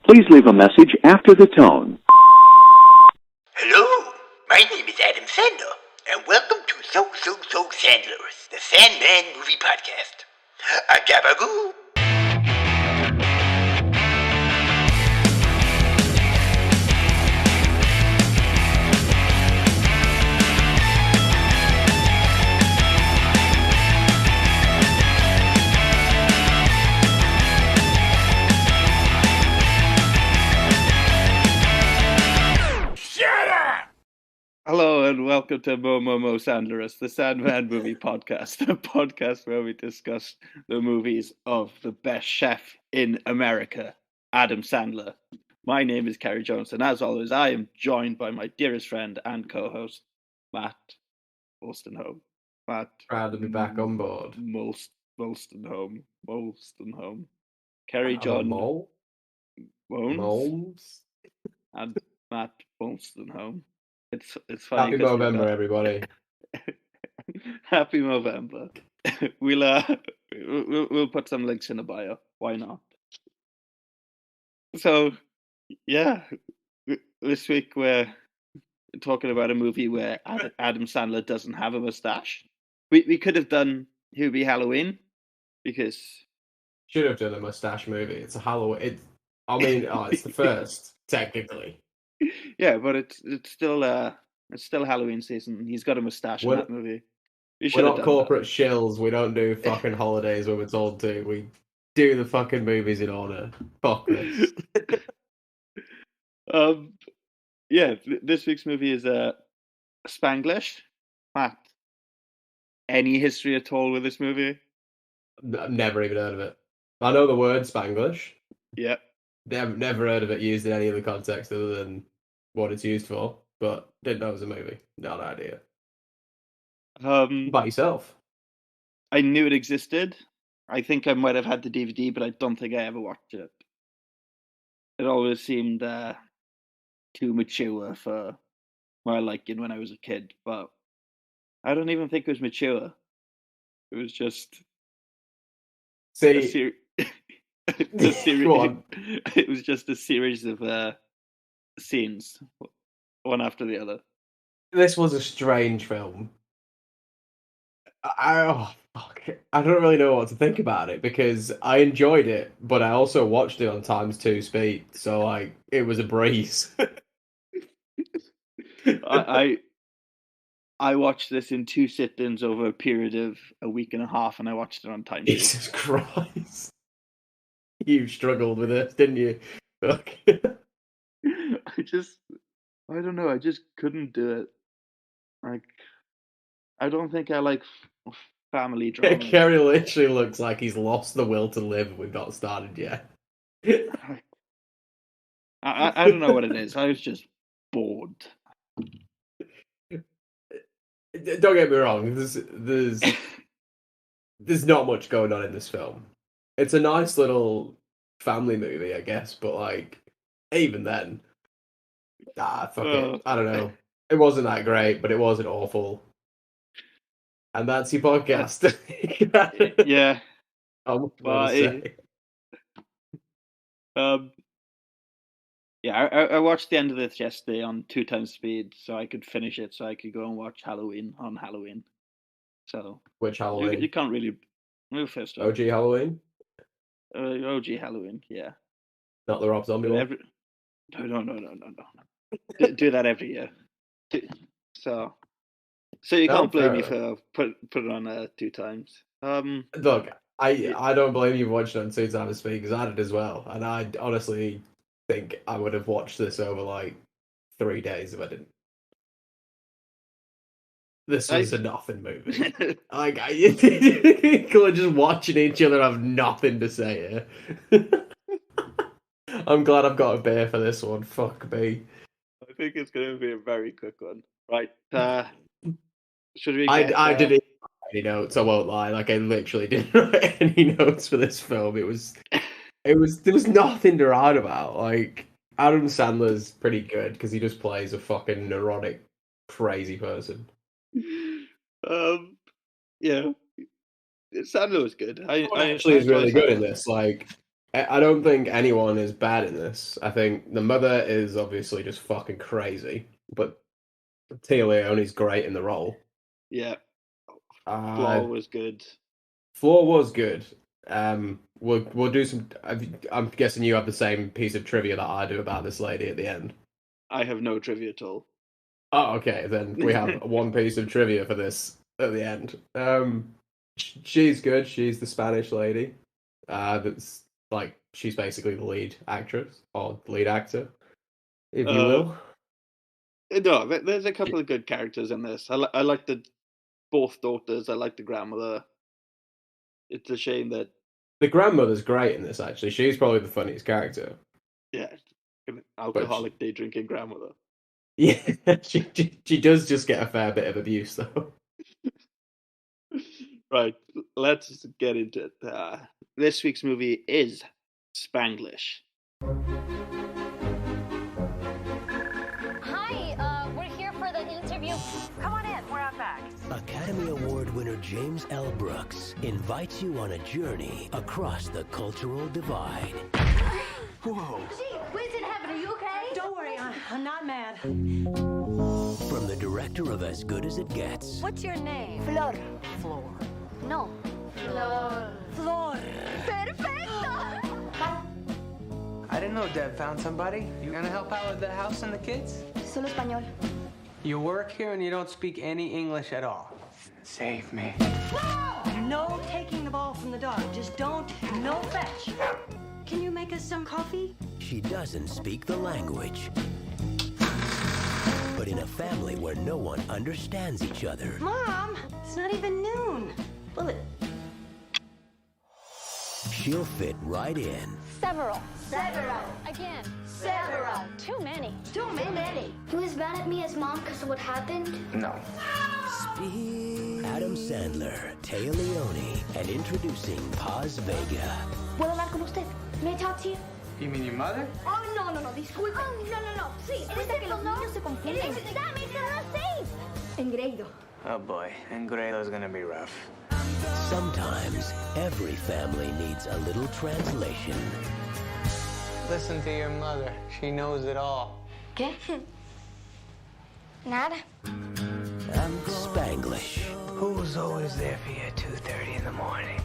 Please leave a message after the tone. Hello, my name is Adam Sandler, and welcome to So Sandler's, the Sandman Movie Podcast. A gabagoo. Hello and welcome to Mo Sandler's, the Sandman Movie Podcast, a podcast where we discuss the movies of the best chef in America, Adam Sandler. My name is Ceri Jones, and as always, I am joined by my dearest friend and co-host, Matt Wolstenholme. Matt, Proud to be back on board. Wolstenholme. Ceri I'm a John mole. Wones Moles. and Matt Wolstenholme. It's funny. Happy 'cause we've November, got- everybody. Happy November. We'll put some links in the bio. Why not? So, yeah, this week we're talking about a movie where Adam Sandler doesn't have a mustache. We could have done Hubie Halloween because Should have done a mustache movie. It's a Halloween. It's the first, technically. yeah, but it's still Halloween season. He's got a mustache in We're- that movie. You We're should have not done corporate shills. We don't do fucking holidays when we're told to. We do the fucking movies in order. Fuck this. that. Yeah, this week's movie is Spanglish. Matt, any history at all with this movie? I've never even heard of it. I know the word Spanglish. Yeah. Never heard of it used in any other context other than what it's used for. But didn't know it was a movie. Not an idea. What about yourself? I knew it existed. I think I might have had the DVD, but I don't think I ever watched it. It always seemed too mature for my liking when I was a kid, but I don't even think it was mature. It was just a See, series. Go on. It was just a series of scenes, one after the other. This was a strange film. I don't really know what to think about it because I enjoyed it, but I also watched it on times 2 speed, so it was a breeze. I watched this in 2 sit-ins over a period of a week and a half, and I watched it on time. Jesus Christ. You struggled with this, didn't you? Fuck. I don't know. I just couldn't do it. Like, I don't think I like family drama. Kerry literally looks like he's lost the will to live. We've not started yet. I don't know what it is. I was just bored. Don't get me wrong. There's not much going on in this film. It's a nice little family movie, I guess, but even then, fuck it. I don't know. It wasn't that great, but it wasn't awful. And that's your podcast. Yeah. I'm Yeah, I watched the end of this yesterday on 2 times speed, so I could finish it, so I could go and watch Halloween on Halloween. So Which Halloween? you can't really move first. OG Halloween? OG Halloween, yeah. Not the Rob Zombie one? No. Do that every year. So you can't blame me for put it on 2 times. Look, I don't blame you for watching it on 2 times speed because I did as well, and I honestly think I would have watched this over 3 days if I didn't. This was a nothing movie. People are just watching each other have nothing to say here. I'm glad I've got a beer for this one. Fuck me. I think it's going to be a very quick one. Right. Should we? I didn't write any notes. I won't lie. I literally didn't write any notes for this film. There was nothing to write about. Adam Sandler's pretty good because he just plays a fucking neurotic, crazy person. Yeah. Sandler was good. I actually is really good in this. I don't think anyone is bad in this. I think the mother is obviously just fucking crazy, but Tia Leone's great in the role. Yeah, Uh, Flor was good. Flor was good. We'll do some. I'm guessing you have the same piece of trivia that I do about this lady at the end. I have no trivia at all. Oh, okay. Then we have one piece of trivia for this at the end. She's good. She's the Spanish lady. That's like she's basically the lead actress or lead actor, if you Uh, will. no, there's a couple of good characters in this. I like the both daughters. I like the grandmother. It's a shame that The grandmother's great in this. Actually, she's probably the funniest character. yeah, an But alcoholic day drinking grandmother. yeah, she does just get a fair bit of abuse though. Right, let's get into it. This week's movie is Spanglish. Hi, we're here for the interview. Come on in, we're out back. Academy Award winner James L. Brooks invites you on a journey across the cultural divide. Gee, what did happen? Are you okay? Don't worry, I'm not mad. From the director of As Good as It Gets, What's your name? Flor. No. Flor. Flor. Perfecto! I didn't know Deb found somebody. You gonna help out with the house and the kids? Solo español. You work here and you don't speak any English at all. Save me. No taking the ball from the dog. Just don't. No fetch. Can you make us some coffee? she doesn't speak the language. But in a family where no one understands each other, Mom, it's not even noon. Bullet. she'll fit right in. Several. Several. Again. Several. Too many. Too many. He was mad at me as mom because of what happened. No. Adam Sandler, Taya Leone, and introducing Paz Vega. ¿Puedo hablar con usted? May I talk to you? You mean your mother? Oh, no, disculpe. Oh, no. Sí, cuenta que los niños se confunden. Dame, Engreído. Oh boy, Engredo's gonna be rough. Sometimes every family needs a little translation. Listen to your mother. She knows it all. ¿Qué? Nada. Spanglish. Who's always there for you at 2:30 in the morning?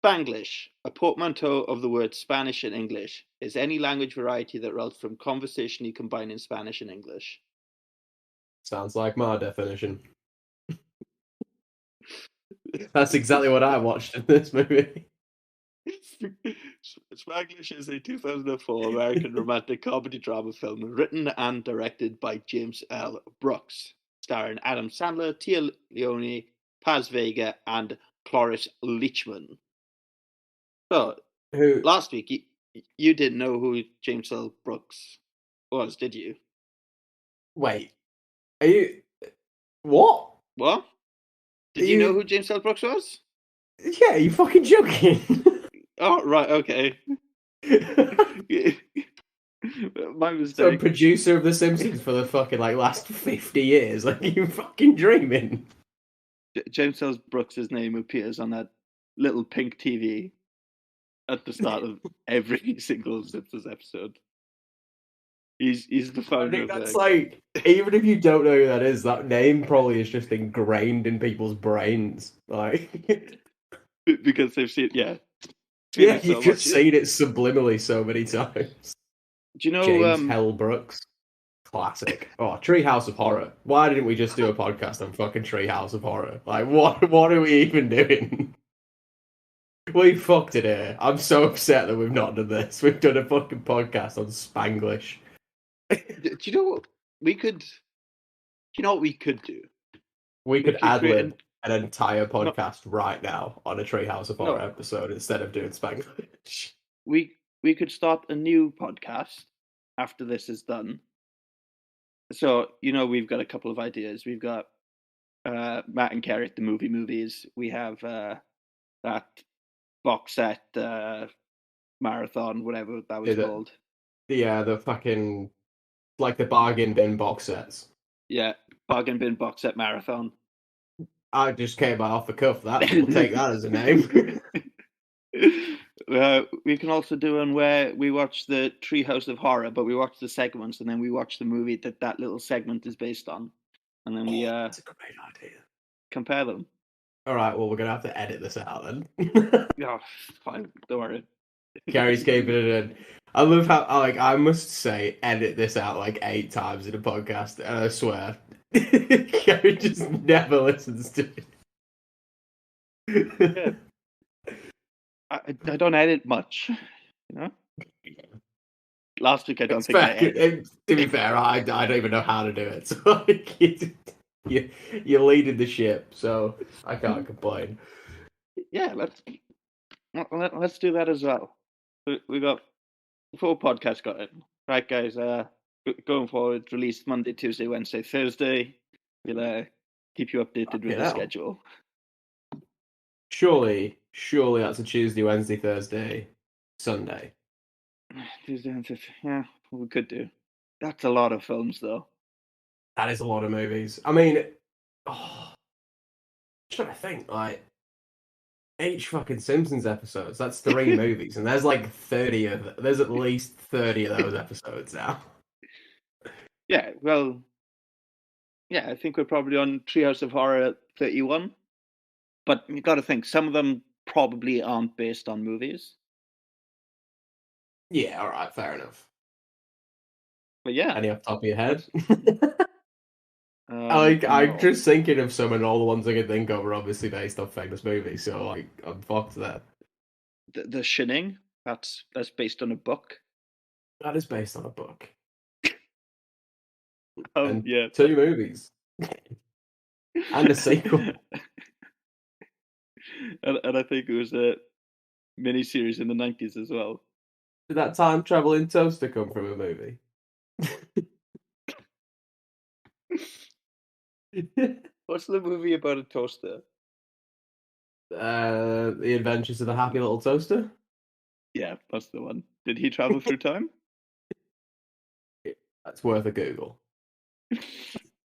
Spanglish, a portmanteau of the words Spanish and English, is any language variety that results from conversationally combining Spanish and English. Sounds like my definition. That's exactly what I watched in this movie. Spanglish is a 2004 American romantic comedy drama film written and directed by James L. Brooks, starring Adam Sandler, Tia Leone, Paz Vega, and Cloris Leachman. So, Who? last week, you didn't know who James L. Brooks was, did you? Wait, are you? What? What? Did you know who James L. Brooks was? Yeah, you fucking joking? Oh, right, okay. My So, mistake. producer of The Simpsons for the fucking last 50 years. Like, you fucking dreaming? James L. Brooks' name appears on that little pink TV at the start of every single Simpsons episode. He's the I founder think of that's the... like, even if you don't know who that is, that name probably is just ingrained in people's brains. Like, Because they've seen, yeah. yeah, it so you've just much. seen it subliminally so many times. Do you know James Hell Brooks. Classic. Oh, Treehouse of Horror. Why didn't we just do a podcast on fucking Treehouse of Horror? Like, what are we even doing? We fucked it here. I'm so upset that we've not done this. We've done a fucking podcast on Spanglish. Do you know what we could? Do you know what we could do? We could could create ad-lib an entire podcast right now on a Treehouse of Horror episode instead of doing Spanglish. We could start a new podcast after this is done. So we've got a couple of ideas. We've got Matt and Kerry at the movies. We have that box set marathon, whatever that was called. Yeah, the fucking like the bargain bin box sets. Yeah, bargain bin box set marathon. I just came out off the cuff. That we'll take that as a name. We can also do one where we watch the Treehouse of Horror, but we watch the segments and then we watch the movie that little segment is based on, and then we That's a great idea. compare them. All right, well, we're gonna have to edit this out then. Yeah, fine. Don't worry. Gary's keeping it in. I love how, like, I must say, edit this out like 8 times in a podcast, and I swear, Gary just never listens to it. Yeah. I don't edit much, you know. Last week I don't think I edited. To be fair, I don't even know how to do it. So like, you're leading the ship, so I can't complain. Yeah, let's do that as well. We got 4 podcasts got it. Right, guys. Going forward, released Monday, Tuesday, Wednesday, Thursday. We'll keep you updated with the schedule. Surely that's a Tuesday, Wednesday, Thursday, Sunday. Tuesday, Wednesday. Yeah, we could do. That's a lot of films, though. That is a lot of movies. I mean, I'm trying to think, like, each fucking Simpsons episodes, that's 3 movies, and there's like 30 of them. There's at least 30 of those episodes now. Yeah, well, yeah, I think we're probably on Treehouse of Horror 31. But you got to think, some of them probably aren't based on movies. Yeah, all right, fair enough. But yeah. Any off the top of your head? I'm just thinking of some, and all the ones I can think of are obviously based on famous movies, so like, I'm fucked there. The Shining, that's based on a book. That is based on a book. And yeah. 2 movies. And a sequel. and I think it was a miniseries in the 90s as well. Did that time traveling toaster come from a movie? What's the movie about a toaster? The Adventures of the Happy Little Toaster? Yeah, that's the one. Did he travel through time? That's worth a Google.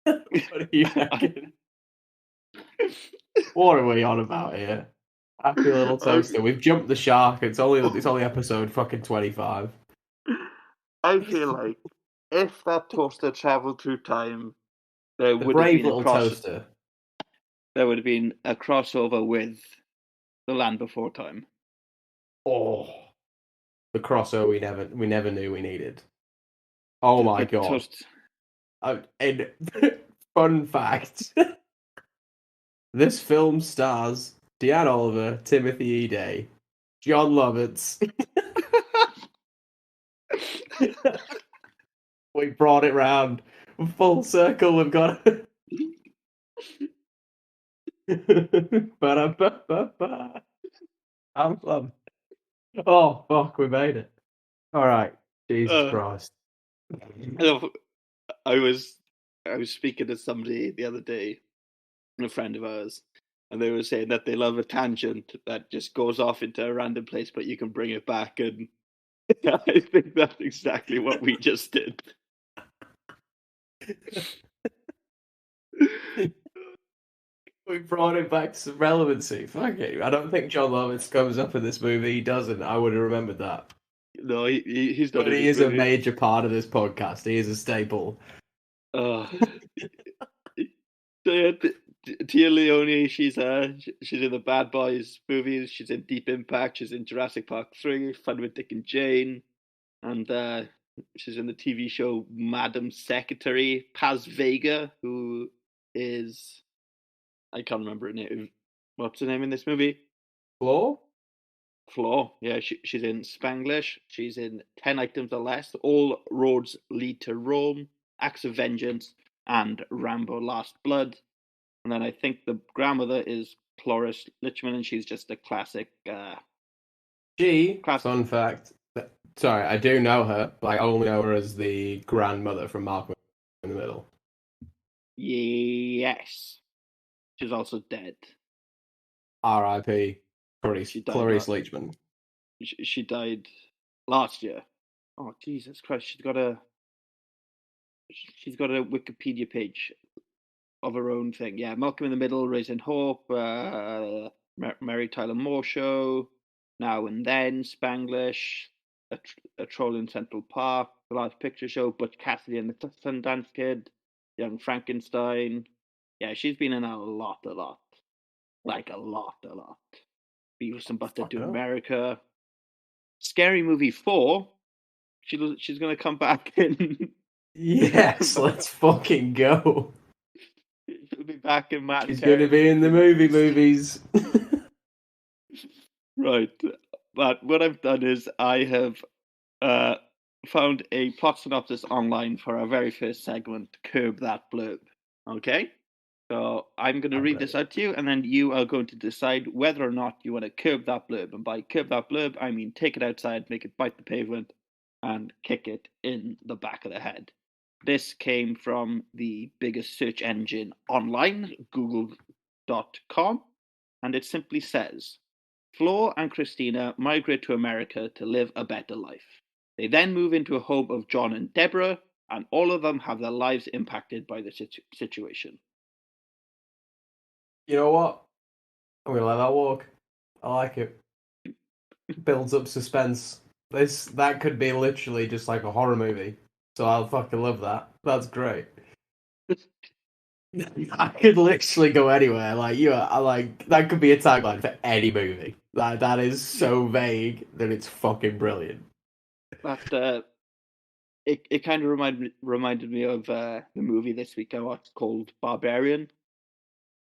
What are you reckon? What are we on about here? Happy Little Toaster. We've jumped the shark. It's only episode fucking 25. I feel like if that toaster traveled through time, there would have been little toaster. There would have been a crossover with The Land Before Time. Oh, the crossover we never knew we needed. Oh my god! And fun fact: this film stars Deanne Oliver, Timothy E. Day, John Lovitz. We brought it round. Full circle, we've got it. I'm fun. Oh, fuck, we made it. Alright. Jesus Christ. I was speaking to somebody the other day, a friend of ours, and they were saying that they love a tangent that just goes off into a random place, but you can bring it back, and I think that's exactly what we just did. We brought it back to some relevancy. Fuck it. I don't think John Lovitz comes up in this movie. He doesn't. I would have remembered that. No, he's not. But he is a major part of this podcast. He is a staple. Tia Leone, she's in the Bad Boys movies. She's in Deep Impact. She's in Jurassic Park 3, Fun with Dick and Jane, and she's in the TV show Madam Secretary. Paz Vega, who is, I can't remember her name. What's her name in this movie? Flor? Flor, yeah, she's in Spanglish. She's in 10 Items or Less. All Roads Lead to Rome, Acts of Vengeance, and Rambo: Last Blood. And then I think the grandmother is Cloris Lichman, and she's just a classic. Fun fact. Sorry, I do know her, but I only know her as the grandmother from Malcolm in the Middle. Yes. She's also dead. R.I.P. Clarice Lichman. She died last year. Oh, Jesus Christ. She's got a Wikipedia page of her own thing. Yeah, Malcolm in the Middle, Raising Hope, Mary Tyler Moore Show, Now and Then, Spanglish, a Troll in Central Park, The Live Picture Show, Butch Cassidy and the Sundance Kid, Young Frankenstein. Yeah, she's been in a lot. Like a lot. Beavis and Butthead to America. Scary Movie 4. She's going to come back in. Yes, let's fucking go. She'll be back in Matt. She's going to be in the movies. Right. But what I've done is I have found a plot synopsis online for our very first segment, Curb That Blurb. Okay? So I'm going to read this out to you, and then you are going to decide whether or not you want to curb that blurb. And by curb that blurb, I mean take it outside, make it bite the pavement, and kick it in the back of the head. This came from the biggest search engine online, google.com, and it simply says, Flor and Christina migrate to America to live a better life. They then move into a home of John and Deborah, and all of them have their lives impacted by the situation. You know what? I'm going to let that walk. I like it. Builds up suspense. That could be literally just like a horror movie. So I'll fucking love that. That's great. I could literally go anywhere. That could be a tagline for any movie. That is so vague that it's fucking brilliant. But it kind of reminded me of the movie this week I watched called Barbarian,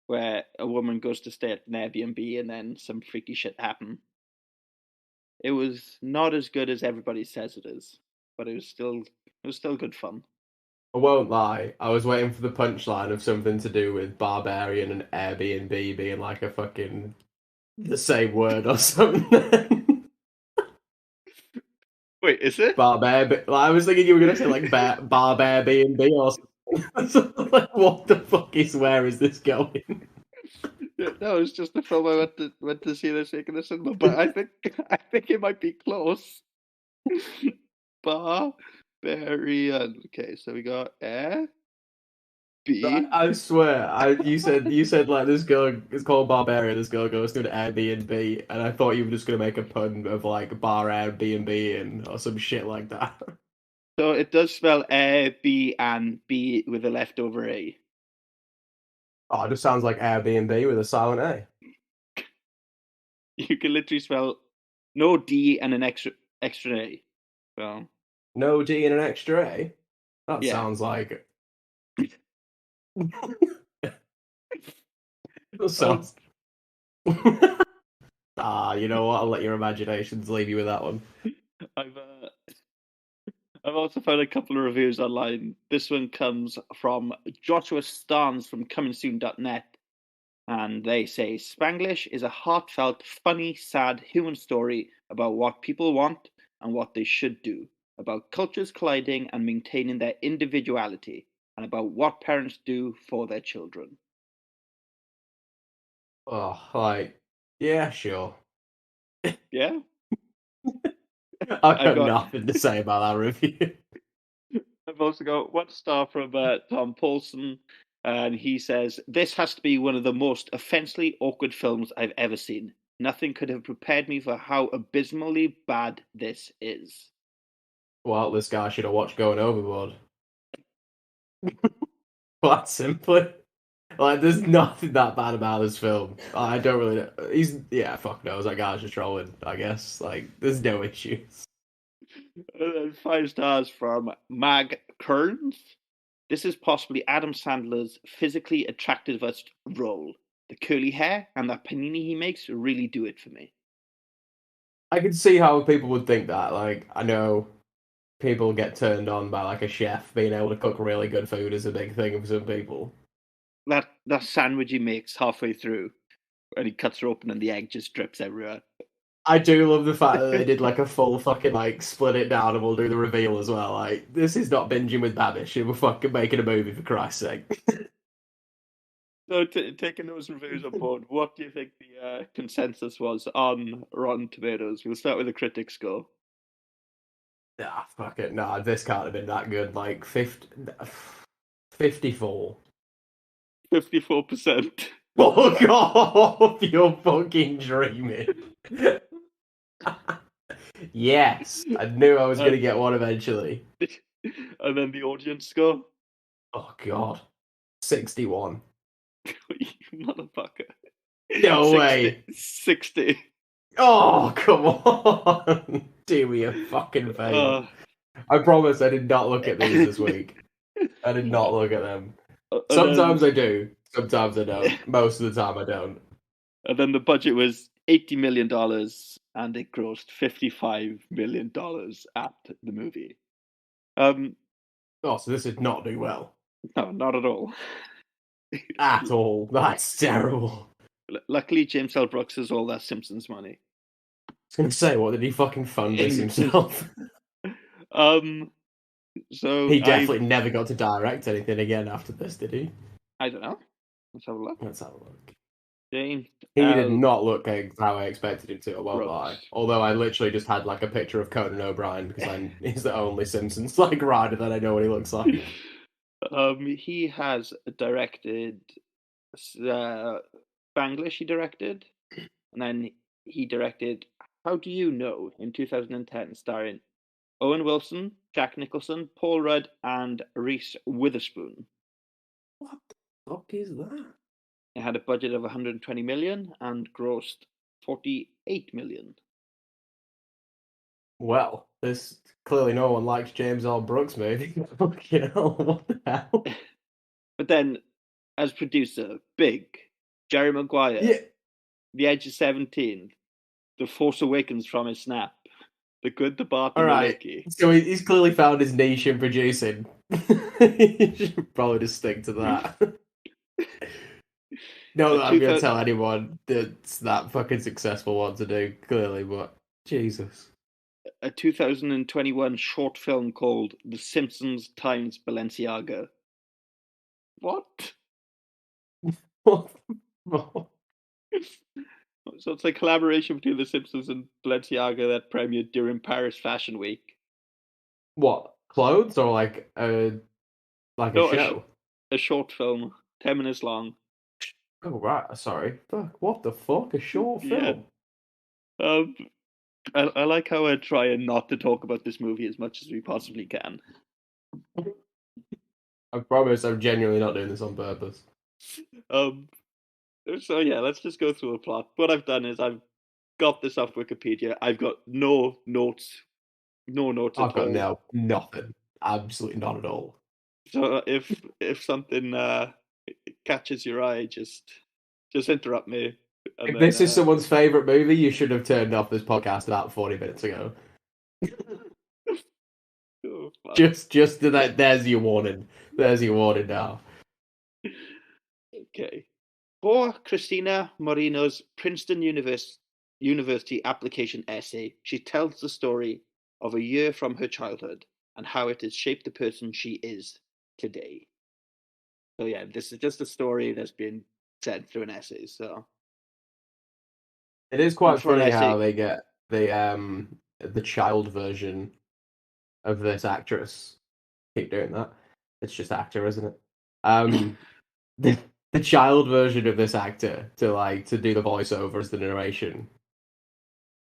where a woman goes to stay at an Airbnb and then some freaky shit happens. It was not as good as everybody says it is, but it was still good fun. I won't lie, I was waiting for the punchline of something to do with Barbarian and Airbnb being like a fucking the same word or something. Wait, is it? I was thinking you were gonna say like Barb Airbnb or something. Like, what the fuck where is this going? No, it's just the film I went to see this week in the cinema, but I think it might be close. Barbarian. Okay, so we got Air B. I swear, you said like this girl is called Barbarian. This girl goes to an Airbnb, and I thought you were just gonna make a pun of like bar Airbnb and or some shit like that. So it does spell Air B and B with a leftover A. Oh, it just sounds like Airbnb with a silent A. You can literally spell no D and an extra A. So no D and an extra A. That yeah. Sounds like. That sounds. You know what? I'll let your imaginations leave you with that one. I've also found a couple of reviews online. This one comes from Joshua Starnes from comingsoon.net, and they say Spanglish is a heartfelt, funny, sad human story about what people want and what they should do, about cultures colliding and maintaining their individuality, and about what parents do for their children. Oh, yeah, sure. Yeah? I've got nothing to say about that review. I've also got 1 star from Tom Paulson, and he says, this has to be one of the most offensively awkward films I've ever seen. Nothing could have prepared me for how abysmally bad this is. Well, this guy should have watched Going Overboard. Quite simply. Like, there's nothing that bad about this film. I don't really know. Fuck knows. That guy's just trolling, I guess. Like, there's no issues. And then 5 stars from Mag Kearns. This is possibly Adam Sandler's physically attractivest role. The curly hair and that panini he makes really do it for me. I can see how people would think that. Like, I know people get turned on by, like, a chef being able to cook really good food is a big thing for some people. That sandwich he makes halfway through, and he cuts her open and the egg just drips everywhere. I do love the fact that they did like a full fucking like split it down and we'll do the reveal as well. Like, this is not binging with Babish. We're fucking making a movie for Christ's sake. So taking those reviews on board, what do you think the consensus was on Rotten Tomatoes? We'll start with the critic score. Nah, fuck it. Nah, this can't have been that good. Like 54. 54%. Fuck off! You're fucking dreaming. Yes, I knew I was going to get one eventually. And then the audience score? Oh god, 61. You motherfucker. No way. 60. Oh come on! Do me a fucking favor. I promise I did not look at these this week. I did not look at them. Sometimes I do. Sometimes I don't. Most of the time I don't. And then the budget was $80 million, and it grossed $55 million at the movie. Oh, so this did not do well. No, not at all. At all. That's terrible. Luckily, James L. Brooks has all that Simpsons money. I was going to say, what, did he fucking fund this himself? So he definitely never got to direct anything again after this, did he? I don't know. Let's have a look. James He did not look how I expected him to, I won't Brooks. lie. Although I literally just had like a picture of Conan O'Brien because he's the only Simpsons like rider that I know what he looks like. He has directed Spanglish. He directed, and then he directed How Do You Know in 2010, starring Owen Wilson, Jack Nicholson, Paul Rudd, and Reese Witherspoon. What the fuck is that? It had a budget of 120 million and grossed 48 million. Well, this clearly no one likes James L. Brooks movie. Fucking hell, what the hell? But then, as producer, Big, Jerry Maguire, Yeah. The Edge of 17, The Force Awakens from his snap, The Good, the Bad, All and right. the Lucky. So he's clearly found his niche in producing. He should probably just stick to that. Not that I'm going to tell anyone that's that fucking successful what to do, clearly, but Jesus. A 2021 short film called The Simpsons times Balenciaga. What? What the fuck? So it's a collaboration between The Simpsons and Balenciaga that premiered during Paris Fashion Week. What? Clothes or like a show? A short film, 10 minutes long. Oh right, sorry. Fuck, what the fuck? A short film? Yeah. I like how I try and not to talk about this movie as much as we possibly can. I promise I'm genuinely not doing this on purpose. So yeah, let's just go through the plot. What I've done is I've got this off Wikipedia. I've got no notes at all. I've got nothing. Absolutely not at all. So if something catches your eye, just interrupt me. If this is someone's favourite movie, you should have turned off this podcast about 40 minutes ago. Oh, just that. There's your warning. There's your warning now. Okay. For Christina Moreno's Princeton University application essay, she tells the story of a year from her childhood and how it has shaped the person she is today. So yeah, this is just a story that's been said through an essay. So it is quite funny how they get the child version of this actress. Keep doing that. It's just actor, isn't it? The child version of this actor to do the voiceover as the narration,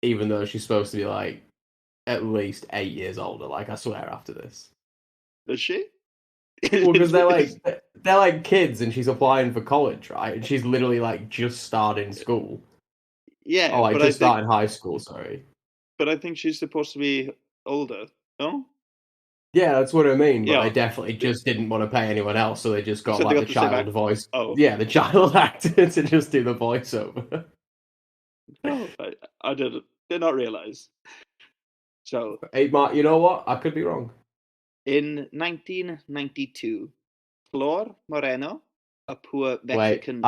even though she's supposed to be like at least 8 years older. Like I swear, after this, is she? Well, because they're like kids, and she's applying for college, right? And she's literally like just starting school. Yeah, like just starting high school. Sorry, but I think she's supposed to be older. No. Yeah, that's what I mean. But they definitely just didn't want to pay anyone else, so they just got the child voice. Oh. Yeah, the child actor to just do the voiceover. Oh, I did not realize. So, hey, Mark, you know what? I could be wrong. In 1992, Flor Moreno, a poor Mexican. Wait,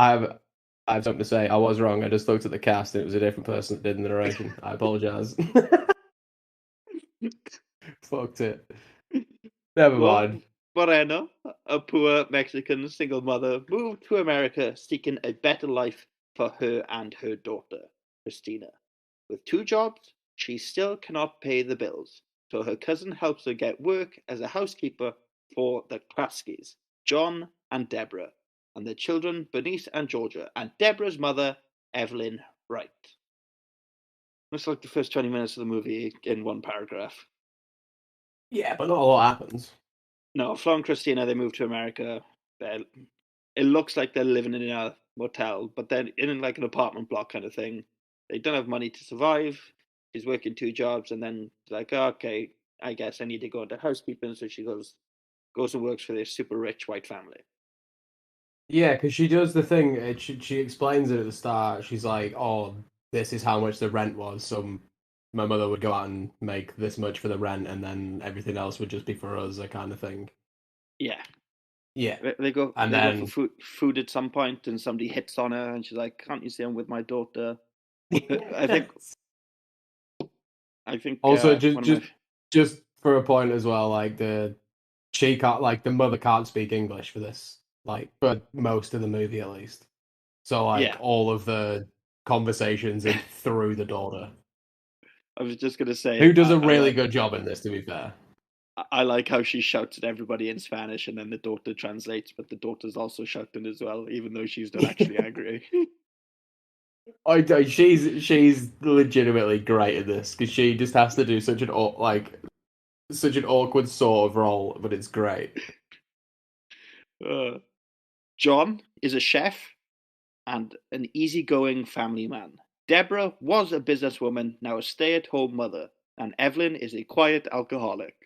I have something to say. I was wrong. I just looked at the cast and it was a different person that did the narration. I apologize. Fucked it. Never mind. Moreno, a poor Mexican single mother, moved to America seeking a better life for her and her daughter, Christina. With 2 jobs, she still cannot pay the bills, so her cousin helps her get work as a housekeeper for the Kraskis, John and Deborah, and their children, Bernice and Georgia, and Deborah's mother, Evelyn Wright. It's like the first 20 minutes of the movie in one paragraph. Yeah, but not a lot happens. No, Flo and Christina, they moved to America. It looks like they're living in a motel, but they're in like an apartment block kind of thing. They don't have money to survive. She's working 2 jobs, and then like, oh, okay, I guess I need to go into housekeeping. So she goes and works for this super rich white family. Yeah, because she does the thing. She explains it at the start. She's like, "Oh, this is how much the rent was." So my mother would go out and make this much for the rent, and then everything else would just be for us, that kind of thing. Yeah, Yeah, they go and for food at some point, and somebody hits on her, and she's like, "Can't you see I'm with my daughter?" I think also one of my just for a point as well, like the mother can't speak English for this, like for most of the movie at least. So like all of the conversations are through the daughter. I was just gonna say, who does a really good job in this, to be fair. I like how she shouts at everybody in Spanish, and then the daughter translates, but the daughter's also shouting as well, even though she's not actually angry. She's legitimately great at this because she just has to do such an awkward sort of role, but it's great. John is a chef and an easygoing family man. Deborah was a businesswoman, now a stay-at-home mother, and Evelyn is a quiet alcoholic.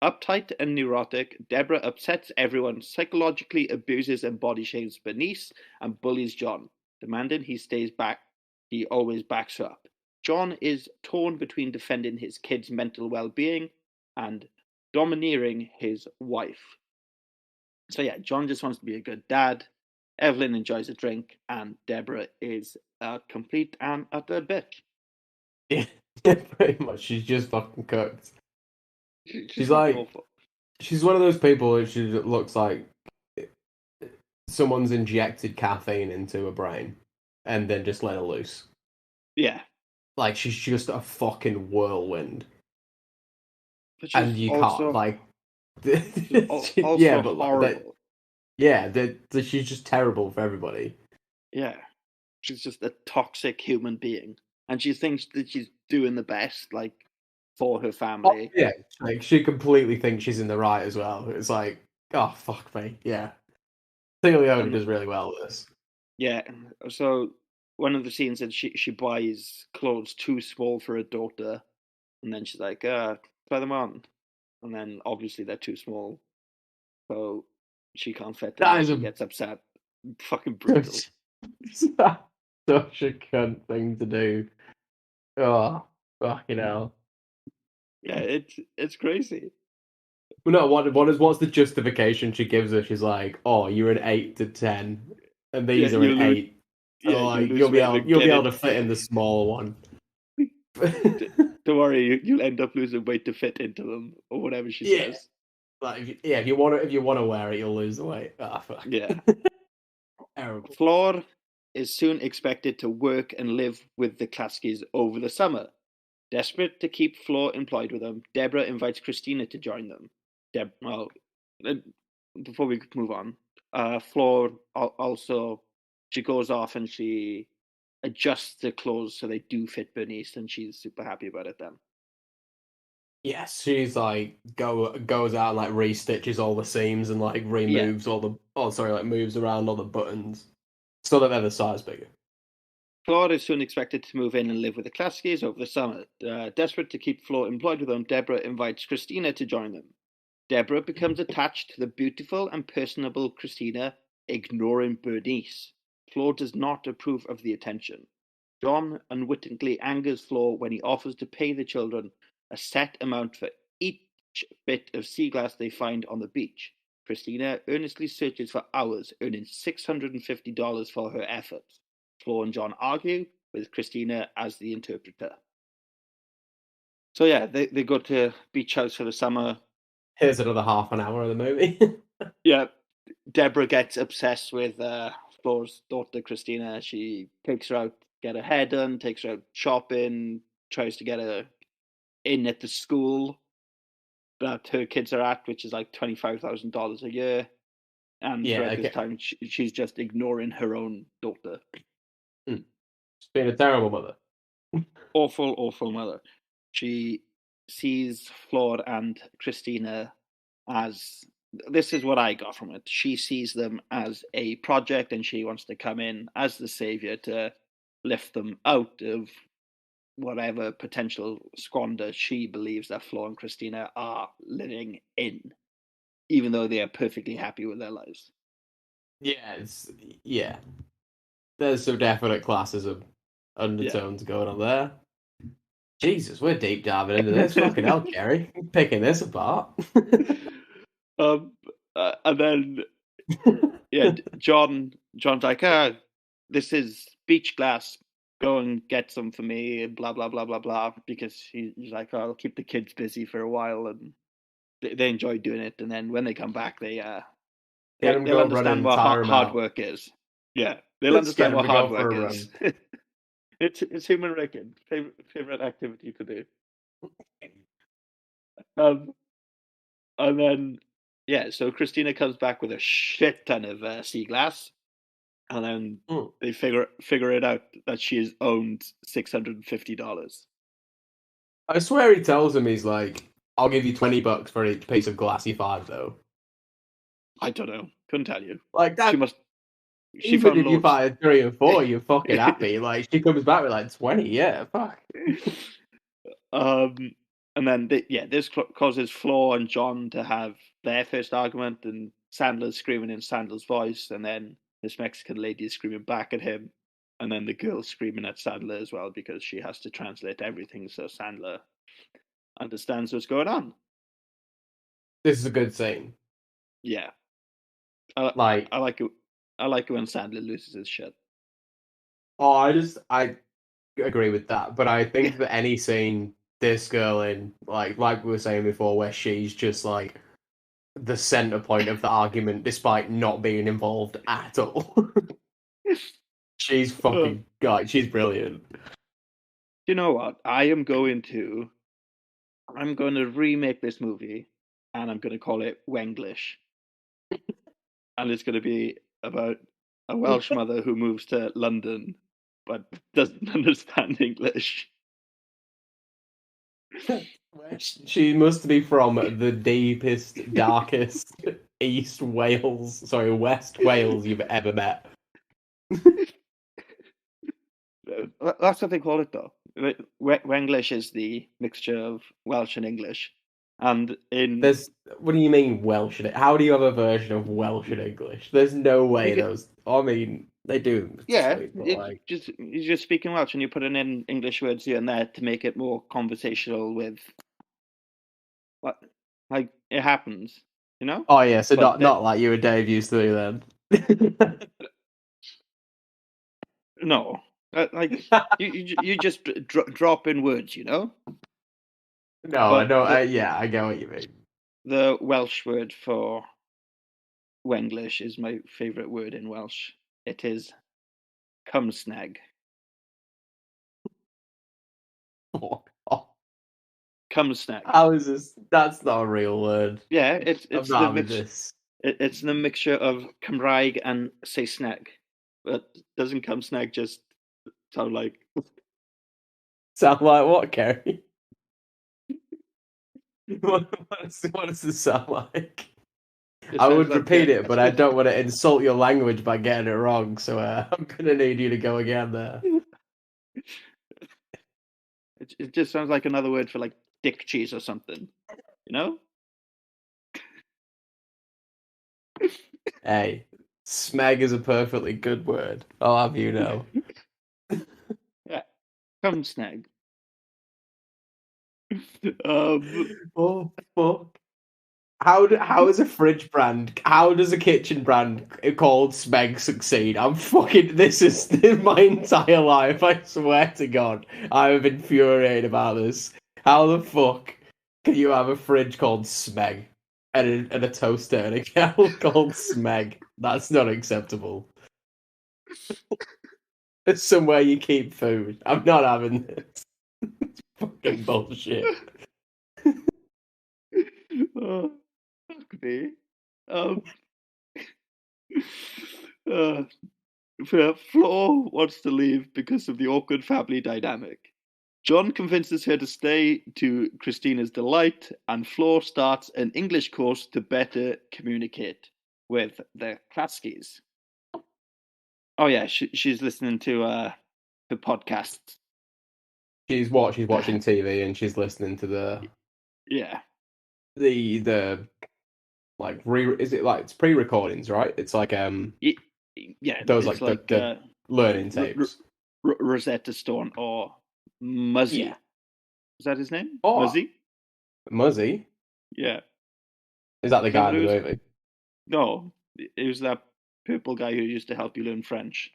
Uptight and neurotic, Deborah upsets everyone, psychologically abuses and body shames Bernice, and bullies John, demanding he always backs her up. John is torn between defending his kid's mental well-being and domineering his wife. So yeah, John just wants to be a good dad. Evelyn enjoys a drink, and Deborah is a complete and utter bitch. Yeah, pretty much. She's just fucking cooked. She's like, awful. She's one of those people that she looks like someone's injected caffeine into her brain and then just let her loose. Yeah. Like, she's just a fucking whirlwind. And you can't, like... yeah, but horrible. She's just terrible for everybody. Yeah. She's just a toxic human being. And she thinks that she's doing the best, like, for her family. Oh, yeah, like, she completely thinks she's in the right as well. It's like, oh, fuck me, yeah. Leona does really well with this. Yeah, so one of the scenes that she buys clothes too small for her daughter, and then she's like, try them on. And then obviously they're too small, so she can't fit them. She gets upset. Fucking brutal. Such a cunt thing to do. Oh, fucking hell. Yeah, it's crazy. Well, no, what's the justification she gives her? She's like, "Oh, you're an 8 to 10, and these are an 8. So like, you'll be able to fit in the small one." Don't worry, you'll end up losing weight to fit into them, or whatever she says. Like, if you want to wear it, you'll lose the weight. Ah, fuck. Yeah. Terrible. Flor is soon expected to work and live with the Klaskys over the summer. Desperate to keep Flor employed with them, Deborah invites Christina to join them. Before we move on, Flor also, she goes off and she adjusts the clothes so they do fit Bernice, and she's super happy about it then. Yes, she's like goes out and like restitches all the seams and like removes moves around all the buttons so that they're the size bigger. Flor is soon expected to move in and live with the Klaskys over the summer. Desperate to keep Flor employed with them, Deborah invites Christina to join them. Deborah becomes attached to the beautiful and personable Christina, ignoring Bernice. Flor does not approve of the attention. John unwittingly angers Flor when he offers to pay the children a set amount for each bit of sea glass they find on the beach. Christina earnestly searches for hours, earning $650 for her efforts. Flor and John argue, with Christina as the interpreter. So yeah, they go to beach house for the summer. Here's another half an hour of the movie. Yeah, Deborah gets obsessed with Flor's daughter, Christina. She takes her out, get her hair done, takes her out shopping, tries to get her in at the school that her kids are at, which is like $25,000 a year. and Yeah, throughout this okay. time, she's just ignoring her own daughter. She's been a terrible mother. Awful, awful mother. She sees Flor and Christina as, this is what I got from it. She sees them as a project, and she wants to come in as the savior to lift them out of whatever potential squander she believes that Flor and Christina are living in, even though they are perfectly happy with their lives. Yeah. There's some definite classism undertones going on there. Jesus, we're deep diving into this. Fucking hell, Ceri. Picking this apart. And then John's like, this is beach glass. Go and get some for me, and blah blah blah blah blah. Because he's like, I'll keep the kids busy for a while, and they enjoy doing it. And then when they come back, Get them they'll go run understand and what tire 'em hard out. work is. Yeah, they'll Let's get understand 'em what to go hard for work a is. It's human record. Favorite activity to do. And then so Christina comes back with a shit ton of sea glass, and then they figure it out that she has owned $650. I swear he tells him, he's like, I'll give you $20 for each piece of glass you find, though. I don't know. Couldn't tell you. Like that. She even found if you loads. find 3 and 4, you're fucking happy. Like she comes back with like 20. Yeah, fuck. And then this causes Flor and John to have their first argument, and Sandler's screaming in Sandler's voice, and then this Mexican lady is screaming back at him, and then the girl's screaming at Sandler as well because she has to translate everything so Sandler understands what's going on. This is a good scene. Yeah, I like it. I like it when Sandler loses his shit. Oh, I agree with that, but I think that any scene this girl in, like we were saying before, where she's just like the center point of the argument despite not being involved at all. She's fucking she's brilliant. You know what? I'm going to remake this movie, and I'm going to call it Wenglish. And it's going to be about a Welsh mother who moves to London but doesn't understand English. She must be from the deepest, darkest West Wales you've ever met. That's what they call it, though. Wenglish is the mixture of Welsh and English. And what do you mean Welsh? How do you have a version of Welsh and English? There's no way those. I mean, they do. Yeah, you're just speaking Welsh, and you're putting in English words here and there to make it more conversational with. Like it happens, you know. Oh yeah, so not like you and Dave used to do then. No, like you just drop in words, you know. No, I know. I get what you mean. The Welsh word for Wenglish is my favourite word in Welsh. It is cumsneg. Cumsneg. How is this? That's not a real word. Yeah, it's the mixture. It's the mixture of Cymraeg and Saesneg. But doesn't cumsneg just sound like what, Ceri? What does this sound like? I would repeat it, but I don't want to insult your language by getting it wrong, so I'm going to need you to go again there. It just sounds like another word for like dick cheese or something, you know? Hey, smeg is a perfectly good word. I'll have you know. Yeah, cumsneg. Oh fuck! How is a fridge brand? How does a kitchen brand called Smeg succeed? I'm fucking. This is my entire life. I swear to God, I'm infuriated about this. How the fuck can you have a fridge called Smeg and a toaster and a kettle called Smeg? That's not acceptable. It's somewhere you keep food. I'm not having this. It's fucking bullshit. Fuck me. Flor wants to leave because of the awkward family dynamic. John convinces her to stay to Christina's delight, and Flor starts an English course to better communicate with the Klaskis. Oh yeah, she's listening to podcasts. She's watching TV and she's listening to the like is it like it's pre-recordings, right? It's like those it's like the learning tapes. Rosetta Stone or Muzzy. Yeah. Is that his name? Oh. Muzzy? Yeah. Is that the guy in the movie? No, it was that purple guy who used to help you learn French.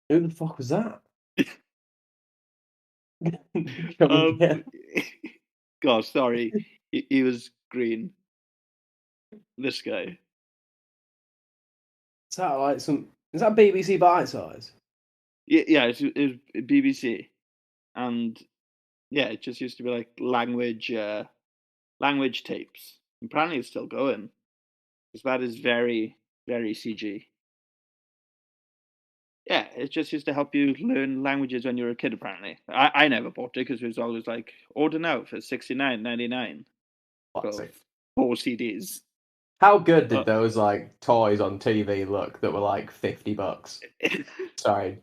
Who the fuck was that? God, sorry. He was green. This guy. Is that like some? Is that BBC Bite Size? Yeah, it's BBC, and yeah, it just used to be like language tapes. Apparently, it's still going because that is very, very CG. Yeah, it just used to help you learn languages when you were a kid. Apparently, I never bought it because it was always like order now for $69.99 for 4 CDs. How good did those like toys on TV look that were like $50? Sorry,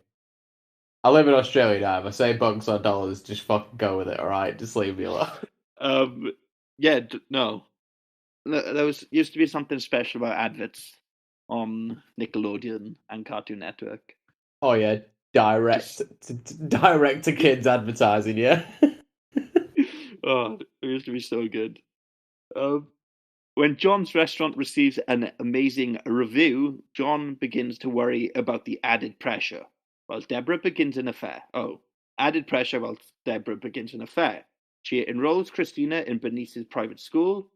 I live in Australia now. If I say bucks or dollars, just fucking go with it. All right, just leave me alone. Yeah, no. There used to be something special about adverts on Nickelodeon and Cartoon Network. Oh yeah, direct to kids advertising, yeah. Oh, it used to be so good. When John's restaurant receives an amazing review, John begins to worry about the added pressure, while Deborah begins an affair. Oh, added pressure while Deborah begins an affair. She enrolls Christina in Bernice's private school,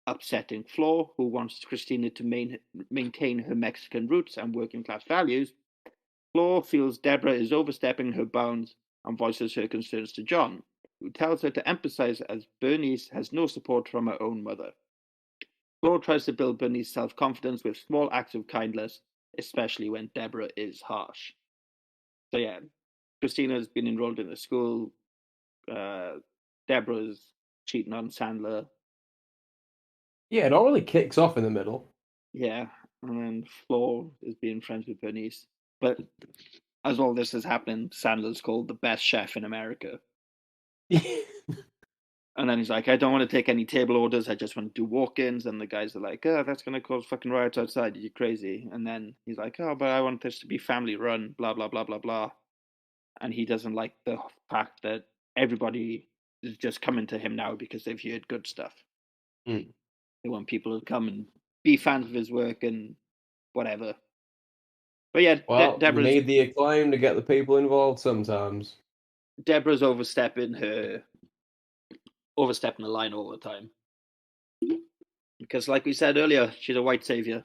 upsetting Flor, who wants Christina to maintain her Mexican roots and working class values. Flor feels Deborah is overstepping her bounds and voices her concerns to John, who tells her to emphasize as Bernice has no support from her own mother. Flor tries to build Bernice's self-confidence with small acts of kindness, especially when Deborah is harsh. So yeah, Christina's been enrolled in the school. Deborah's cheating on Sandler. Yeah, it all really kicks off in the middle. Yeah, and then Flor is being friends with Bernice. But as all this is happening, Sandler's called the best chef in America. And then he's like, I don't want to take any table orders. I just want to do walk-ins. And the guys are like, oh, that's going to cause fucking riots outside. Are you crazy? And then he's like, oh, but I want this to be family run, blah, blah, blah, blah, blah. And he doesn't like the fact that everybody is just coming to him now because they've heard good stuff. Mm. They want people to come and be fans of his work and whatever. But yeah, well, you need the acclaim to get the people involved sometimes. Deborah's overstepping the line all the time. Because like we said earlier, she's a white savior.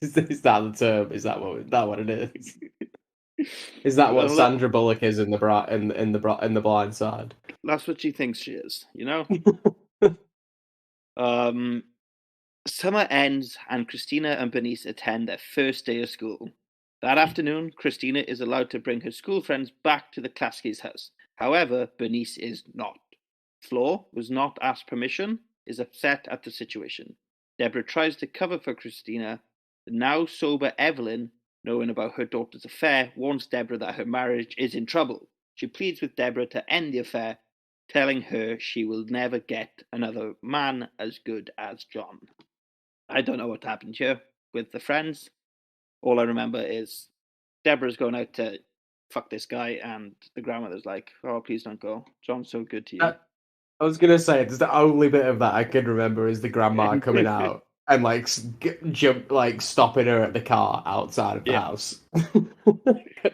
Is that the term? Is that what it is? Is that what Sandra Bullock is in the Blind Side? That's what she thinks she is, you know? Summer ends and Christina and Bernice attend their first day of school. That afternoon, Christina is allowed to bring her school friends back to the Klaskis' house. However, Bernice is not. Flor was not asked permission, is upset at the situation. Deborah tries to cover for Christina. The now sober Evelyn, knowing about her daughter's affair, warns Deborah that her marriage is in trouble. She pleads with Deborah to end the affair, telling her she will never get another man as good as John. I don't know what happened here with the friends. All I remember is Deborah's going out to fuck this guy, and the grandmother's like, oh, please don't go. John's so good to you. I was going to say, it's the only bit of that I can remember is the grandma coming out and like stopping her at the car outside of the house.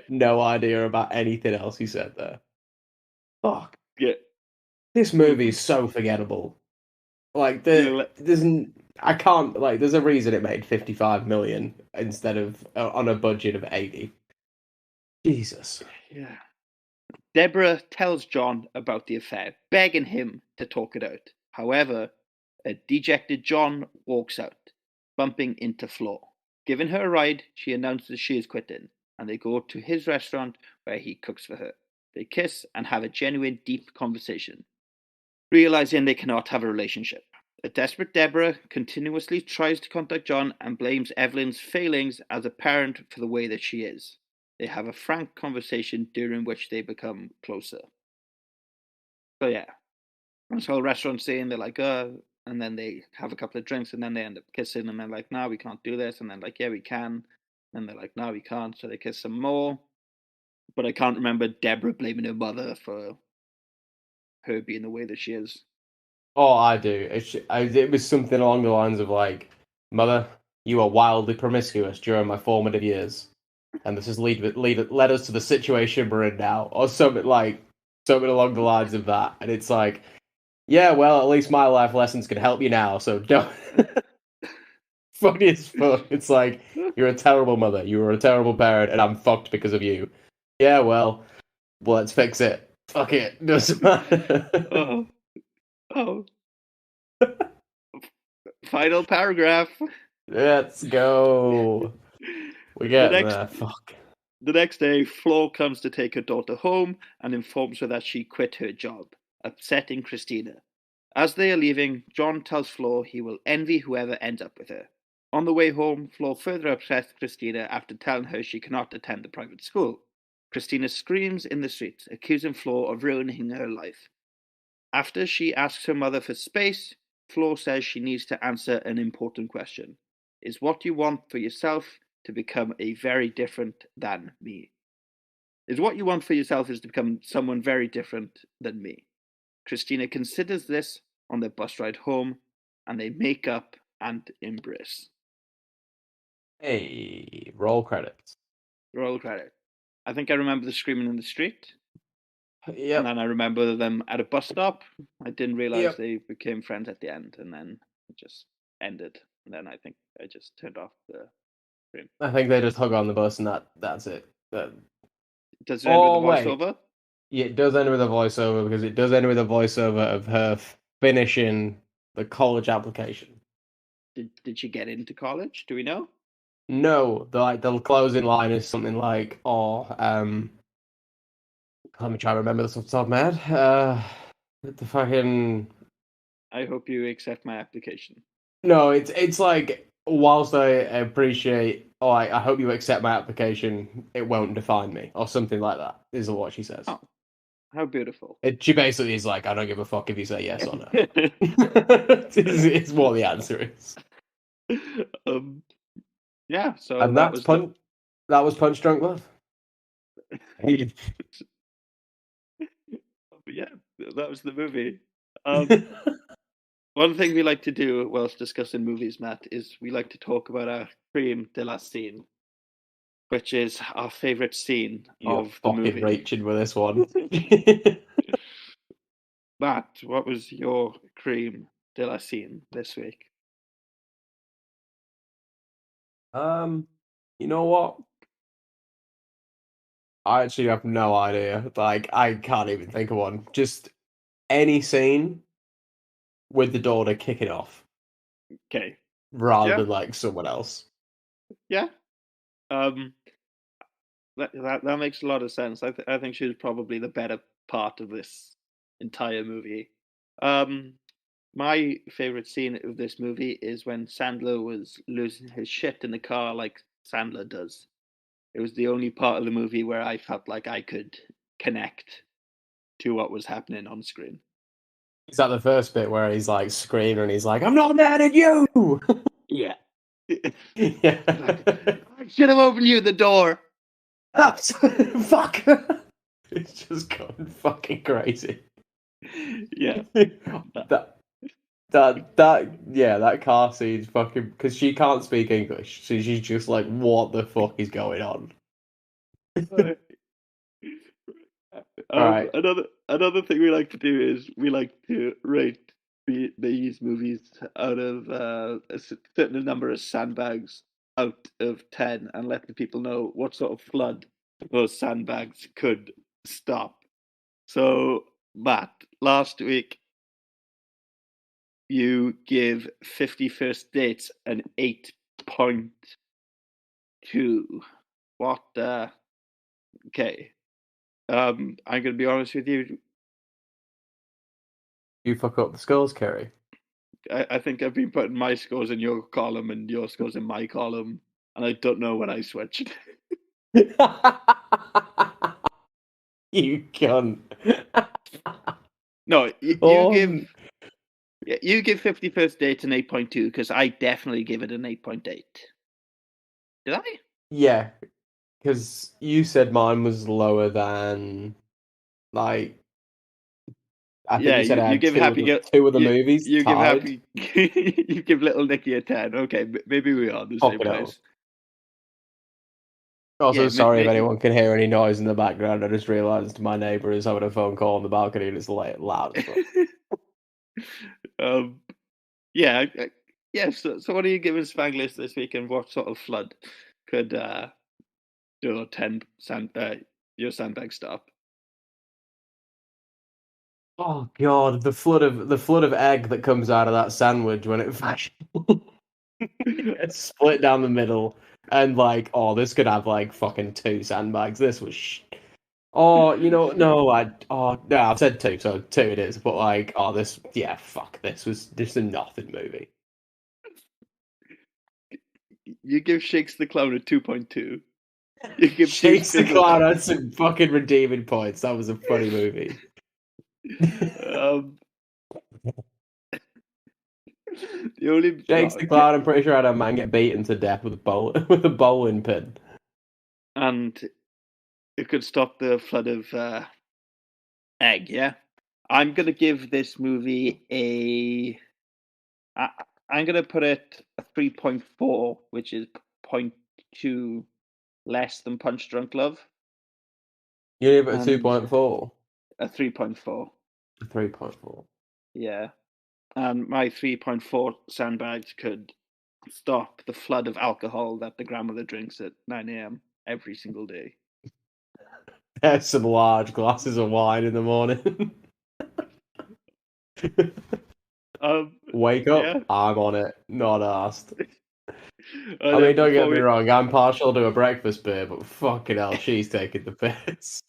No idea about anything else he said there. Fuck. Yeah. This movie is so forgettable. Like, there's a reason it made 55 million instead of on a budget of 80. Jesus. Yeah. Deborah tells John about the affair, begging him to talk it out. However, a dejected John walks out. bumping into Flor. Giving her a ride, she announces she is quitting, and they go to his restaurant where he cooks for her. They kiss and have a genuine, deep conversation, realizing they cannot have a relationship. A desperate Deborah continuously tries to contact John and blames Evelyn's failings as a parent for the way that she is. They have a frank conversation during which they become closer. So yeah, this whole restaurant scene, they're like, and then they have a couple of drinks, and then they end up kissing, and they're like, no, we can't do this, and then like, yeah, we can, and they're like, no, we can't, so they kiss some more. But I can't remember Deborah blaming her mother for her being the way that she is. Oh, I do. It was something along the lines of like, "Mother, you were wildly promiscuous during my formative years, and this has led us to the situation we're in now," or something along the lines of that. And it's like, yeah, well, at least my life lessons can help you now. So don't. Funny as fuck. It's like, you're a terrible mother. You were a terrible parent, and I'm fucked because of you. Yeah, well, let's fix it. Fuck it. Doesn't matter. Oh. Final paragraph. Let's go. We get there. Fuck. The next day, Flor comes to take her daughter home and informs her that she quit her job, upsetting Christina. As they are leaving, John tells Flor he will envy whoever ends up with her. On the way home, Flor further upsets Christina after telling her she cannot attend the private school. Christina screams in the streets, accusing Flor of ruining her life. After she asks her mother for space, Flor says she needs to answer an important question. Is what you want for yourself to become a very different than me? Is what you want for yourself is to become someone very different than me? Christina considers this on their bus ride home, and they make up and embrace. Hey, roll credits. Roll credit. I think I remember the screaming in the street. Yep. And then I remember them at a bus stop. I didn't realize Yep. they became friends at the end, and then it just ended. And then I think I just turned off the stream. I think they just hug on the bus, and that's it. Does it end with a voiceover? Yeah, it does end with a voiceover, because it does end with a voiceover of her finishing the college application. Did she get into college? Do we know? No, the closing line is something like, let me try to remember this off the top of my head. The fucking. I hope you accept my application. No, it's like, whilst I appreciate, I hope you accept my application, it won't define me, or something like that, is what she says. Oh, how beautiful. She basically is like, I don't give a fuck if you say yes or no. It's what the answer is. Yeah, so and that was Punch Drunk Love. Yeah, that was the movie. One thing we like to do whilst discussing movies, Matt, is we like to talk about our creme de la scene, which is our favourite scene of the movie. You're fucking reaching with this one. Matt, what was your creme de la scene this week? You know what? I actually have no idea. Like, I can't even think of one. Just any scene with the daughter kicking off. Okay. Rather than like someone else. Yeah. That makes a lot of sense. I think she was probably the better part of this entire movie. My favorite scene of this movie is when Sandler was losing his shit in the car, like Sandler does. It was the only part of the movie where I felt like I could connect to what was happening on screen. Is that the first bit where he's like screaming and he's like, "I'm not mad at you!" Yeah. Yeah. I should have opened you the door. Fuck. It's just gone fucking crazy. Yeah. that car scene's fucking, because she can't speak English, so she's just like, what the fuck is going on? Right. Another thing we like to do is we like to rate these movies out of a certain number of sandbags out of 10, and let the people know what sort of flood those sandbags could stop. So, Matt, last week you give 50 First Dates an 8.2. What? Okay. I'm going to be honest with you. You fuck up the scores, Ceri. I think I've been putting my scores in your column and your scores in my column, and I don't know when I switched. You cunt. No, you give 50 First Dates an 8.2 because I definitely give it an 8.8. Did I? Yeah, because you said mine was lower than, like, I think Yeah, you said I you had give Happy Girl. two of the movies You give tied. Happy. You give Little Nicky a 10. Okay, maybe we are in the same Fucking hell. place. Also, Yeah, sorry if anyone can hear any noise in the background. I just realised my neighbour is having a phone call on the balcony and it's loud as fuck. Yeah, yeah. So what are you giving Spanglish this week, and what sort of flood could do a 10 your sandbag stop? Oh god, the flood of egg that comes out of that sandwich when it gets split down the middle, and like, oh, this could have like fucking 2 sandbags. This was oh, no, I've said 2, so 2 it is. But like, oh, fuck, this was just a nothing movie. You give Shakes the Clown a 2.2. You give Shakes the Clown had some fucking redeeming points. That was a funny movie. The only Shakes the Clown, I'm pretty sure I had a man get beaten to death with a bowling pin. And it could stop the flood of egg, yeah? I'm going to give this movie I'm going to put it a 3.4, which is 0.2 less than Punch Drunk Love. You gave it a 2.4? A 3.4. A 3.4. Yeah. And my 3.4 sandbags could stop the flood of alcohol that the grandmother drinks at 9 a.m. every single day. There's some large glasses of wine in the morning. Wake up, yeah. I'm on it, not asked. I mean, don't get me wrong, I'm partial to a breakfast beer, but fucking hell, she's taking the piss.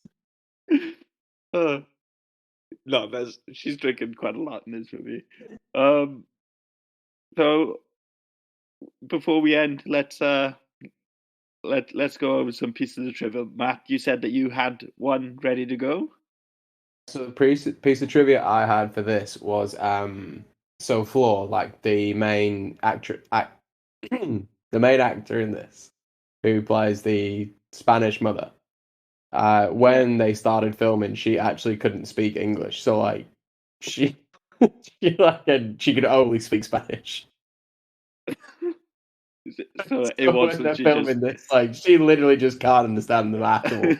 No, she's drinking quite a lot in this movie. So before we end, let's go over some pieces of trivia. Matt, you said that you had one ready to go. So the piece of trivia I had for this was so Flor, like the main actor, the main actor in this, who plays the Spanish mother. When they started filming, she actually couldn't speak English, so like she she could only speak Spanish. So it wasn't. When they're filming this, like she literally just can't understand them at all.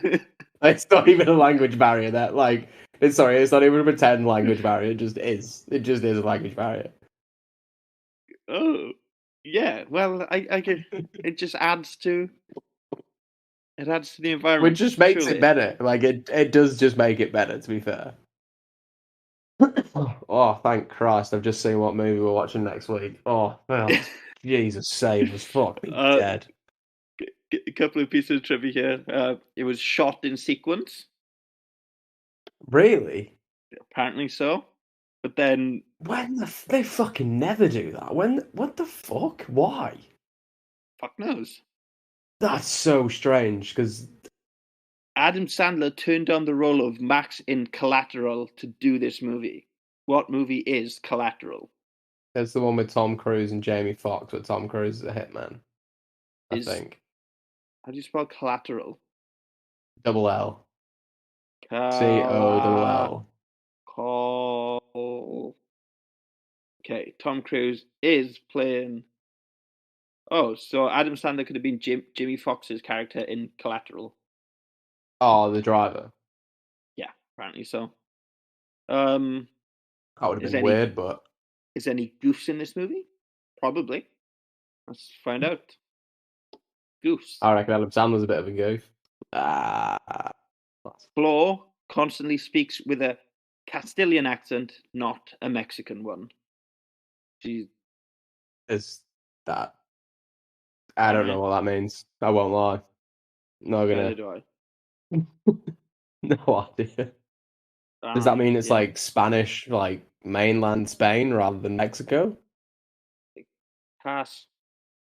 It's not even a language barrier. That like, it's not even a pretend language barrier. It just is. It just is a language barrier. Oh, yeah. Well, I get it. Just adds to the environment. Which just makes it better. Like it does just make it better. To be fair. Oh, thank Christ! I've just seen what movie we're watching next week. Oh, well, Jesus save us! Fuck me dead. A couple of pieces of trivia here. It was shot in sequence. Really? Apparently so. But then they fucking never do that. What the fuck? Why? Fuck knows. That's so strange because Adam Sandler turned down the role of Max in Collateral to do this movie. What movie is Collateral? It's the one with Tom Cruise and Jamie Foxx, where Tom Cruise is a hitman. I think. How do you spell Collateral? Double L. COLL. Okay, Tom Cruise is playing. Oh, so Adam Sandler could have been Jimmy Foxx's character in Collateral. Oh, the driver. Yeah, apparently so. That would have been weird, but is there any goofs in this movie? Probably. Let's find out. Goofs. I reckon Adam Sandler's a bit of a goof. Flor constantly speaks with a Castilian accent, not a Mexican one. She, Is that? I don't know what that means. I won't lie. Not neither gonna. do I. No idea. Does that mean it's Yeah. like Spanish, like mainland Spain rather than Mexico?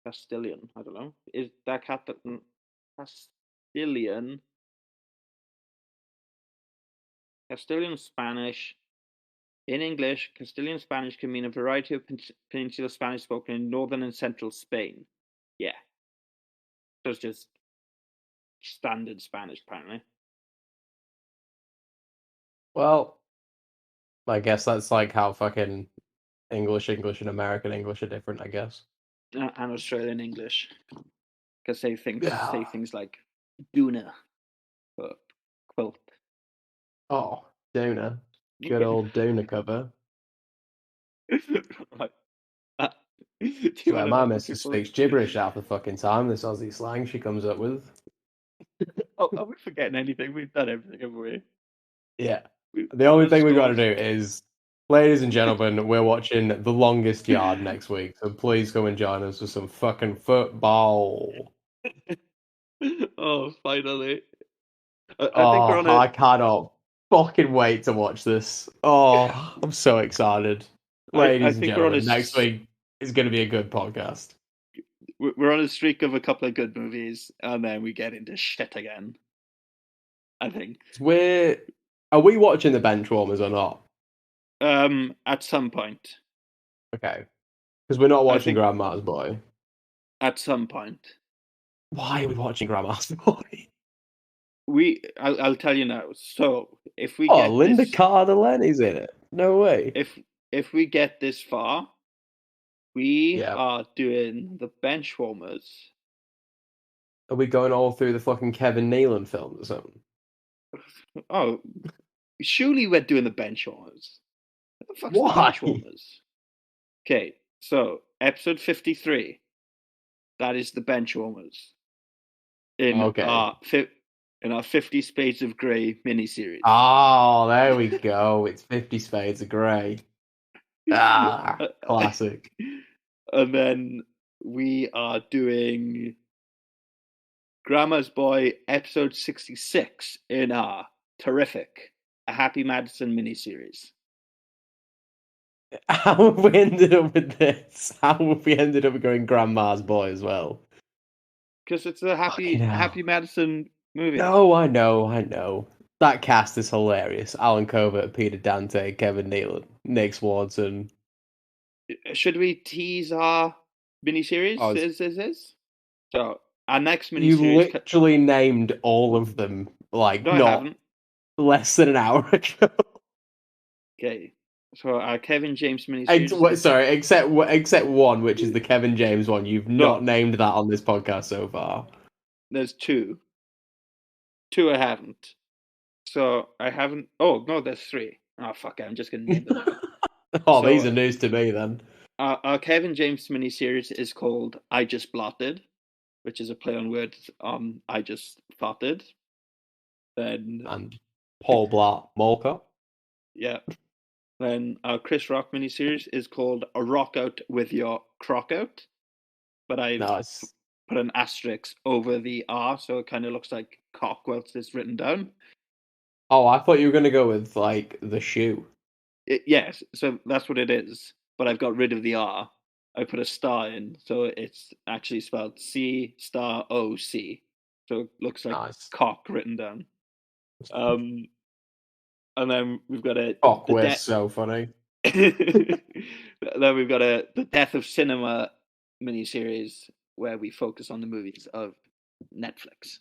Castilian. I don't know. Is that Castilian? Castilian Spanish. In English, Castilian Spanish can mean a variety of peninsular Spanish spoken in northern and central Spain. Yeah. So it's just standard Spanish, apparently. Well, I guess that's like how fucking English and American English are different, I guess. And Australian English. Because say Yeah. things like Duna for quilt. Oh, Duna. Good old Duna cover. Right. Do you Swear, want to my know for missus people? speaks gibberish half the fucking time, this Aussie slang she comes up with. Oh, are we forgetting anything? We've done everything, haven't we? Yeah. The only The thing we've got to scores. do is, ladies and gentlemen, we're watching The Longest Yard next week, so please come and join us for some fucking football. Oh, finally. I think we're Oh, on I a. cannot fucking wait to watch this. Oh, I'm so excited. I Ladies and think we're on a. gentlemen, next week is going to be a good podcast. We're on a streak of a couple of good movies, and then we get into shit again. I think. Are we watching the bench warmers or not? At some point. Okay. Because we're not I watching think Grandma's Boy. at some point. Why are we watching Grandma's Boy? I'll tell you now. So if we Oh, get Linda this, Cardellini's in it. No way. if we get this far, we Yeah. are doing the bench warmers. Are we going all through the fucking Kevin Nealon films or something? Oh, surely we're doing the bench warmers. What the fuck's the Why? bench warmers? Okay, so episode 53. That is the bench warmers in Okay. our 50 Spades of Grey miniseries. Oh, there we go. It's 50 Spades of Grey. Ah, classic. And then we are doing Grandma's Boy episode 66 in our terrific A Happy Madison miniseries. How have we ended up with this? How have we ended up going Grandma's Boy as well? Because it's a Fucking hell. Happy Madison movie. No, I know. That cast is hilarious. Alan Covert, Peter Dante, Kevin Nealon, Nick Swanson. Should we tease our miniseries? Oh, Is so our next miniseries. You literally named all of them like No, I not haven't. less than an hour ago. Okay, so our Kevin James miniseries. Sorry, except one, which is the Kevin James one. You've not named that on this podcast so far. There's two. Two I haven't. So I haven't. Oh no, there's three. Oh fuck! I'm just gonna name them. Oh, these are news to me then. Our Kevin James miniseries is called "I Just Blotted," which is a play on words on "I Just Farted." Then and Paul Blart Mall Cop. Yeah. Then our Chris Rock miniseries is called "A Rock Out with Your Crock Out," but I put an asterisk over the R, so it kind of looks like cock whilst it's written down. Oh, I thought you were going to go with like the shoe. Yes, so that's what it is. But I've got rid of the R. I put a star in, so it's actually spelled C*OC. So it looks like cock written down. And then we've got a cock. We're so funny. Then we've got the Death of Cinema miniseries where we focus on the movies of Netflix.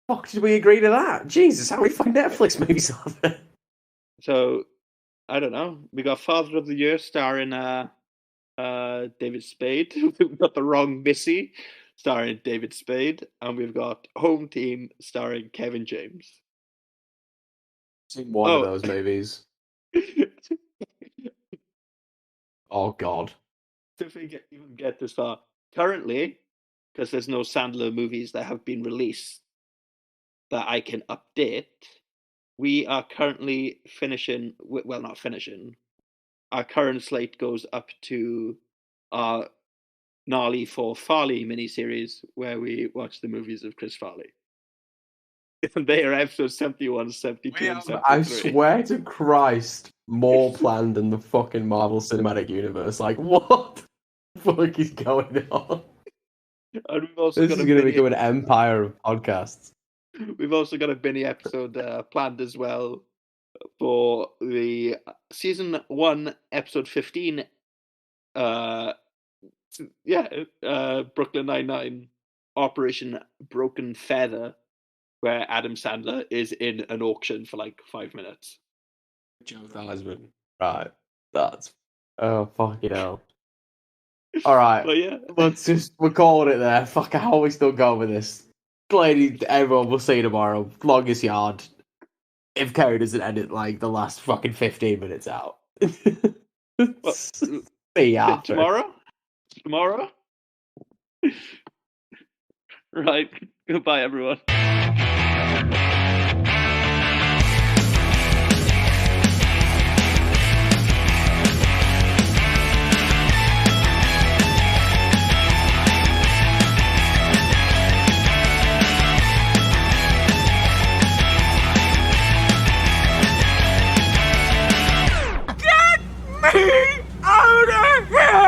Fuck, did we agree to that? Jesus, how many fucking Netflix movies are there? So, I don't know. We got Father of the Year starring David Spade. We've got The Wrong Missy starring David Spade. And we've got Home Team starring Kevin James. Seen one of those movies. Oh, God. If we even get this far. Currently, because there's no Sandler movies that have been released that I can update, we are currently finishing, well, not finishing, our current slate goes up to our Gnarly for Farley miniseries, where we watch the movies of Chris Farley. They are episodes 71, 72, and 73. I swear to Christ, more planned than the fucking Marvel Cinematic Universe. Like, what the fuck is going on? And we've also This got is a going to mini- become an empire of podcasts. We've also got a mini episode planned as well for the season 1, episode 15. Brooklyn Nine-Nine, Operation Broken Feather, where Adam Sandler is in an auction for like 5 minutes. Joe Theismann. Right. That's... Oh, fucking hell. Alright. But yeah, We're calling it there. Fuck, how are we still going with this? Lady, everyone will see you tomorrow. Longest yard. If Ceri doesn't edit like the last fucking 15 minutes out. See ya after. Tomorrow? Right. Goodbye, everyone. Get me out of here!